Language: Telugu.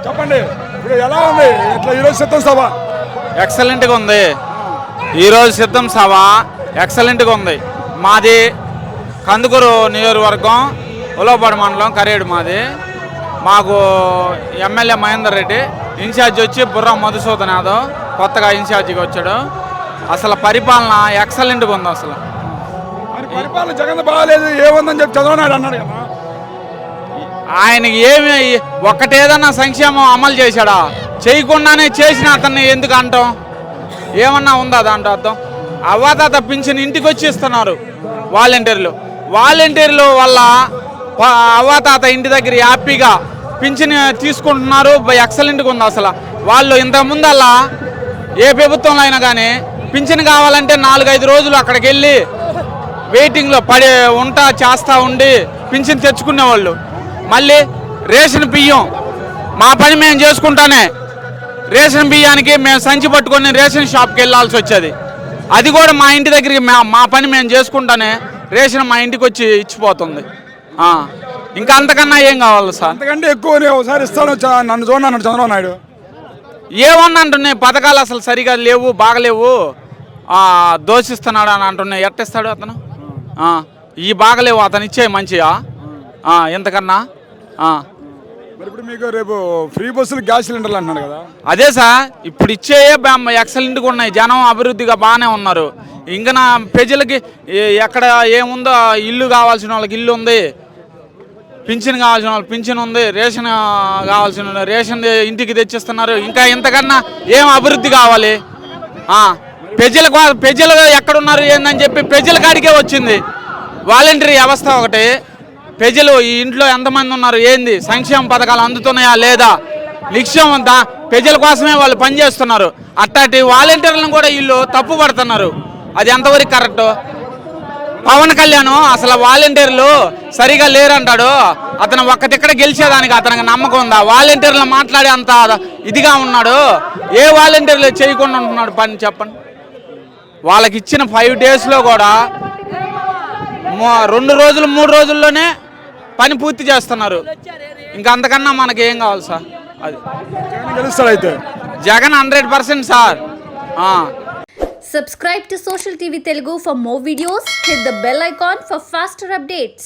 చెప్పండి ఇప్పుడు ఎలా ఉంది ఇట్లా ఈరోజు సిద్ధం సభ? ఎక్సలెంట్గా ఉంది. ఈరోజు సిద్ధం సభ ఎక్సలెంట్గా ఉంది. మాది కందుకూరు నియోజకవర్గం, ఉలవపాడు మండలం, కరేడు మాది. మాకు ఎమ్మెల్యే మహేందర్ రెడ్డి, ఇన్ఛార్జ్ వచ్చి బుర్రా మధుసూదన్ యాదవ్ కొత్తగా ఇన్ఛార్జిగా వచ్చాడు. అసలు పరిపాలన ఎక్సలెంట్గా ఉంది. అసలు పరిపాలన జగన్ బాగాలేదు ఏముందని చెప్పి చదవనాడు అన్నాడు కదా. ఆయనకి ఏమి ఒక్కటేదన్నా సంక్షేమం అమలు చేశాడా? చేయకుండానే చేసిన అతన్ని ఎందుకు అంటాం? ఏమన్నా ఉందా దాంట్లో అర్థం? అవ్వాతాత పింఛన్ ఇంటికి వచ్చి ఇస్తున్నారు వాలంటీర్లు వల్ల అవ్వాతాత ఇంటి దగ్గర హ్యాపీగా పింఛన్ తీసుకుంటున్నారు. ఎక్సలెంట్గా ఉంది. అసలు వాళ్ళు ఇంతకుముందు అలా ఏ ప్రభుత్వంలో అయినా కానీ పింఛన్ కావాలంటే 4-5 రోజులు అక్కడికి వెళ్ళి వెయిటింగ్లో చేస్తూ ఉండి పింఛన్ తెచ్చుకునేవాళ్ళు. మళ్ళీ రేషన్ బియ్యం మా పని మేము చేసుకుంటానే రేషన్ బియ్యానికి మేము సంచి పట్టుకొని రేషన్ షాప్కి వెళ్ళాల్సి వచ్చేది. అది కూడా మా ఇంటి దగ్గరికి మా పని మేము చేసుకుంటానే రేషన్ మా ఇంటికి వచ్చి ఇచ్చిపోతుంది. ఇంకా అంతకన్నా ఏం కావాలి సార్? అంతకంటే ఎక్కువ ఒకసారి ఇస్తాను నన్ను చూడండి అన్నాడు చంద్రబాబు నాయుడు. ఏమన్నా అంటున్నాయి పథకాలు అసలు సరిగా లేవు, బాగలేవు, దోషిస్తున్నాడు అని అంటున్నాయి. ఎట్టిస్తాడు అతను? ఈ బాగలేవు అతను ఇచ్చే మంచిగా ఎంతకన్నా. మరి ఇప్పుడు మీకు రేపు ఫ్రీ బస్సులు గ్యాస్ సిలిండర్లు అంటున్నాడు కదా. అదే సార్ ఇప్పుడు ఇచ్చే ఎక్సలెంట్గా ఉన్నాయి. జనం అభివృద్ధిగా బాగానే ఉన్నారు. ఇంకా నా ప్రజలకి ఎక్కడ ఏముందో ఇల్లు కావాల్సిన వాళ్ళకి ఇల్లు ఉంది, పింఛన్ కావాల్సిన వాళ్ళకి పింఛన్ ఉంది, రేషన్ కావాల్సిన రేషన్ ఇంటికి తెచ్చిస్తున్నారు. ఇంకా ఇంతకన్నా ఏం అభివృద్ధి కావాలి? ప్రజలు ఎక్కడున్నారు ఏందని చెప్పి ప్రజల కాడికే వచ్చింది వాలంటరీ వ్యవస్థ ఒకటి. ప్రజలు ఈ ఇంట్లో ఎంతమంది ఉన్నారు, ఏంది, సంక్షేమ పథకాలు అందుతున్నాయా లేదా, నిత్యం ప్రజల కోసమే వాళ్ళు పనిచేస్తున్నారు. అట్లాంటి వాలంటీర్లను కూడా వీళ్ళు తప్పు పడుతున్నారు. అది ఎంతవరకు కరెక్ట్? పవన్ కళ్యాణ్ అసలు వాలంటీర్లు సరిగా లేరంటాడు. అతను ఒక్క తిక్కడ గెలిచేదానికి అతనికి నమ్మకం ఉందా? వాలంటీర్లు మాట్లాడే అంత ఇదిగా ఉన్నాడు. ఏ వాలంటీర్లు చేయకుండా ఉంటున్నాడు పని చెప్పండి. వాళ్ళకి ఇచ్చిన 5 డేస్లో కూడా 2 రోజులు 3 రోజుల్లోనే పని పూర్తి చేస్తున్నారు. ఇంకా అంతకన్నా మనకి ఏం కావాలి సార్? అది గెలుస్తాడైతే Jagan 100% sir. Subscribe to Social TV Telugu for more videos. Hit the bell icon for faster updates.